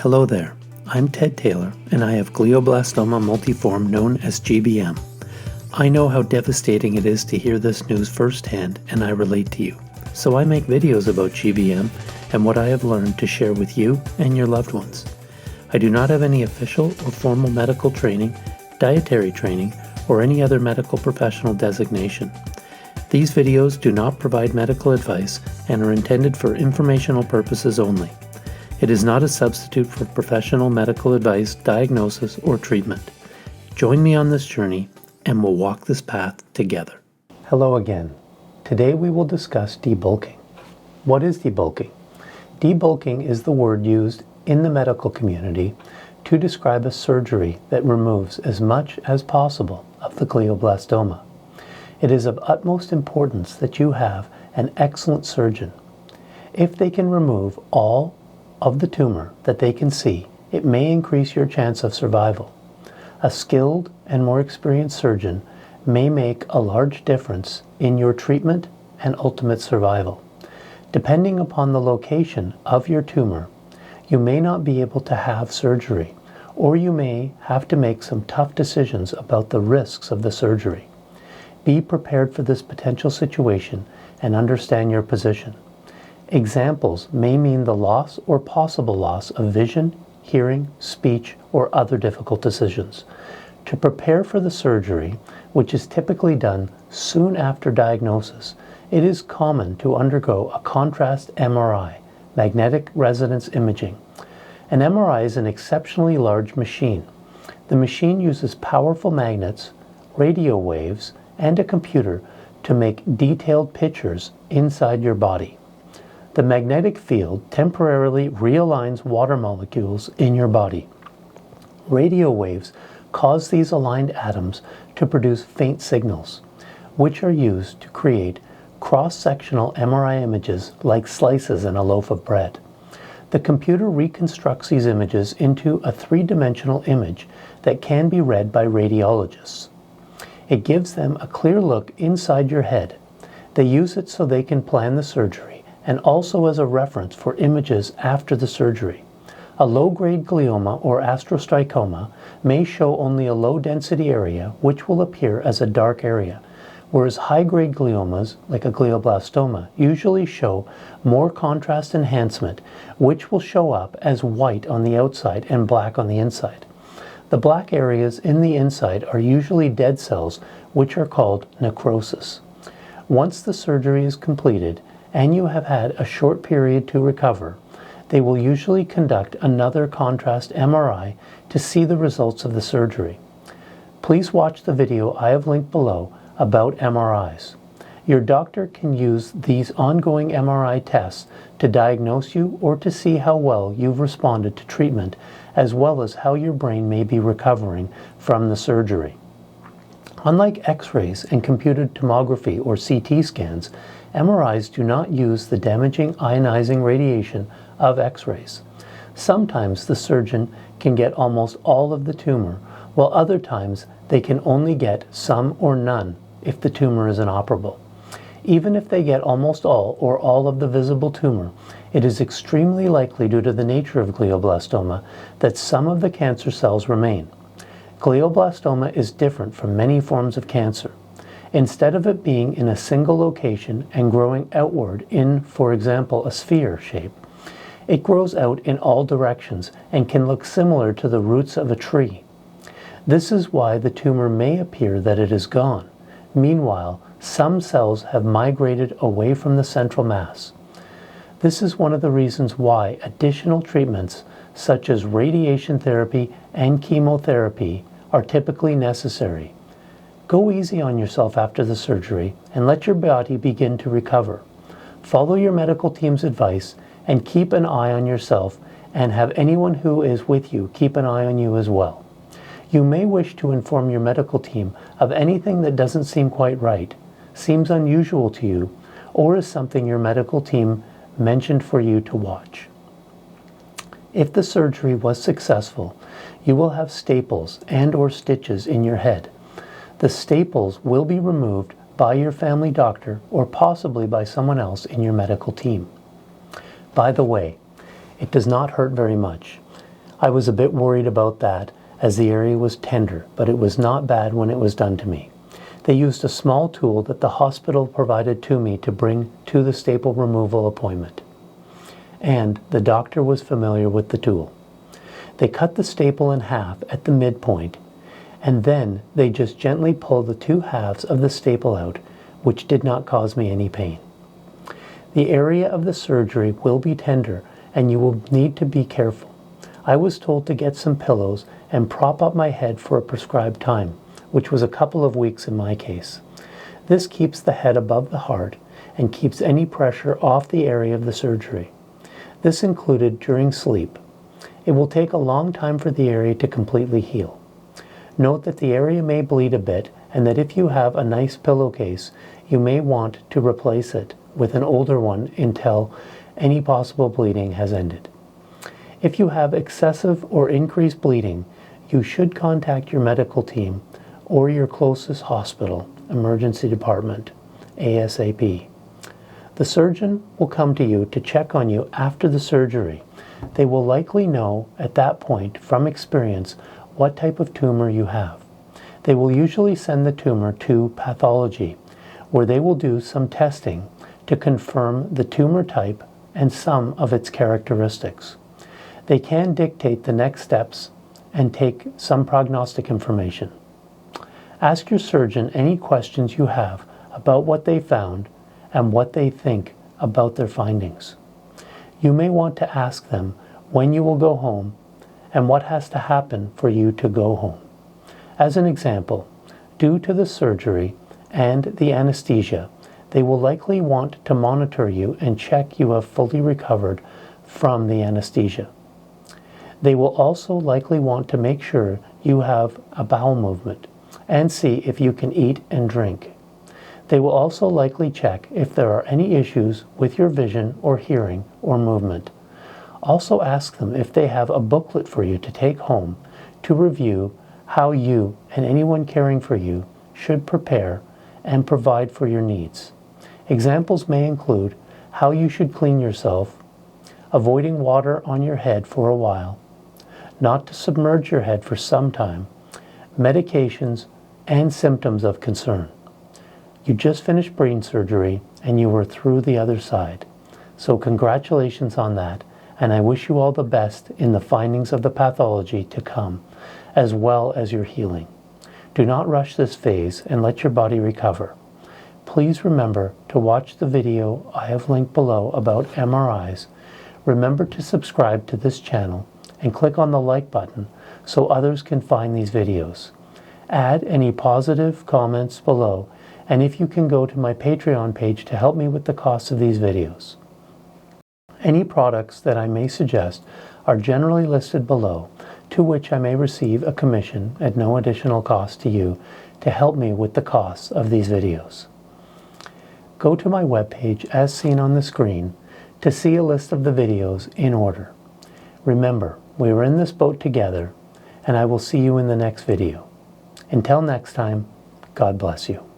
Hello there, I'm Ted Taylor, and I have glioblastoma multiforme known as GBM. I know how devastating it is to hear this news firsthand, and I relate to you. So I make videos about GBM and what I have learned to share with you and your loved ones. I do not have any official or formal medical training, dietary training, or any other medical professional designation. These videos do not provide medical advice and are intended for informational purposes only. It is not a substitute for professional medical advice, diagnosis, or treatment. Join me on this journey and we'll walk this path together. Hello again. Today we will discuss debulking. What is debulking? Debulking is the word used in the medical community to describe a surgery that removes as much as possible of the glioblastoma. It is of utmost importance that you have an excellent surgeon. If they can remove all of the tumor that they can see, it may increase your chance of survival. A skilled and more experienced surgeon may make a large difference in your treatment and ultimate survival. Depending upon the location of your tumor, you may not be able to have surgery, or you may have to make some tough decisions about the risks of the surgery. Be prepared for this potential situation and understand your position. Examples may mean the loss or possible loss of vision, hearing, speech, or other difficult decisions. To prepare for the surgery, which is typically done soon after diagnosis, it is common to undergo a contrast MRI, magnetic resonance imaging. An MRI is an exceptionally large machine. The machine uses powerful magnets, radio waves, and a computer to make detailed pictures inside your body. The magnetic field temporarily realigns water molecules in your body. Radio waves cause these aligned atoms to produce faint signals, which are used to create cross-sectional MRI images like slices in a loaf of bread. The computer reconstructs these images into a three-dimensional image that can be read by radiologists. It gives them a clear look inside your head. They use it so they can plan the surgery and also as a reference for images after the surgery. A low-grade glioma or astrocytoma may show only a low-density area which will appear as a dark area, whereas high-grade gliomas, like a glioblastoma, usually show more contrast enhancement, which will show up as white on the outside and black on the inside. The black areas in the inside are usually dead cells, which are called necrosis. Once the surgery is completed and you have had a short period to recover, they will usually conduct another contrast MRI to see the results of the surgery. Please watch the video I have linked below about MRIs. Your doctor can use these ongoing MRI tests to diagnose you or to see how well you've responded to treatment, as well as how your brain may be recovering from the surgery. Unlike X-rays and computed tomography or CT scans, MRIs do not use the damaging ionizing radiation of X-rays. Sometimes the surgeon can get almost all of the tumor, while other times they can only get some or none if the tumor is inoperable. Even if they get almost all or all of the visible tumor, it is extremely likely due to the nature of glioblastoma that some of the cancer cells remain. Glioblastoma is different from many forms of cancer. Instead of it being in a single location and growing outward in, for example, a sphere shape, it grows out in all directions and can look similar to the roots of a tree. This is why the tumor may appear that it is gone. Meanwhile, some cells have migrated away from the central mass. This is one of the reasons why additional treatments such as radiation therapy and chemotherapy are typically necessary. Go easy on yourself after the surgery and let your body begin to recover. Follow your medical team's advice and keep an eye on yourself, and have anyone who is with you keep an eye on you as well. You may wish to inform your medical team of anything that doesn't seem quite right, seems unusual to you, or is something your medical team mentioned for you to watch. If the surgery was successful, you will have staples and/or stitches in your head. The staples will be removed by your family doctor or possibly by someone else in your medical team. By the way, it does not hurt very much. I was a bit worried about that as the area was tender, but it was not bad when it was done to me. They used a small tool that the hospital provided to me to bring to the staple removal appointment. And the doctor was familiar with the tool. They cut the staple in half at the midpoint, and then they just gently pulled the two halves of the staple out, which did not cause me any pain. The area of the surgery will be tender, and you will need to be careful. I was told to get some pillows and prop up my head for a prescribed time, which was a couple of weeks in my case. This keeps the head above the heart and keeps any pressure off the area of the surgery. This included during sleep. It will take a long time for the area to completely heal. Note that the area may bleed a bit, and that if you have a nice pillowcase, you may want to replace it with an older one until any possible bleeding has ended. If you have excessive or increased bleeding, you should contact your medical team or your closest hospital, emergency department, ASAP. The surgeon will come to you to check on you after the surgery. They will likely know at that point from experience what type of tumor you have. They will usually send the tumor to pathology, where they will do some testing to confirm the tumor type and some of its characteristics. They can dictate the next steps and take some prognostic information. Ask your surgeon any questions you have about what they found and what they think about their findings. You may want to ask them when you will go home and what has to happen for you to go home. As an example, due to the surgery and the anesthesia, they will likely want to monitor you and check you have fully recovered from the anesthesia. They will also likely want to make sure you have a bowel movement and see if you can eat and drink. They will also likely check if there are any issues with your vision or hearing or movement. Also ask them if they have a booklet for you to take home to review how you and anyone caring for you should prepare and provide for your needs. Examples may include how you should clean yourself, avoiding water on your head for a while, not to submerge your head for some time, medications, and symptoms of concern. You just finished brain surgery and you were through the other side. So congratulations on that, and I wish you all the best in the findings of the pathology to come, as well as your healing. Do not rush this phase and let your body recover. Please remember to watch the video I have linked below about MRIs. Remember to subscribe to this channel and click on the like button so others can find these videos. Add any positive comments below, and if you can go to my Patreon page to help me with the cost of these videos. Any products that I may suggest are generally listed below, to which I may receive a commission at no additional cost to you to help me with the costs of these videos. Go to my webpage as seen on the screen to see a list of the videos in order. Remember, we are in this boat together, and I will see you in the next video. Until next time, God bless you.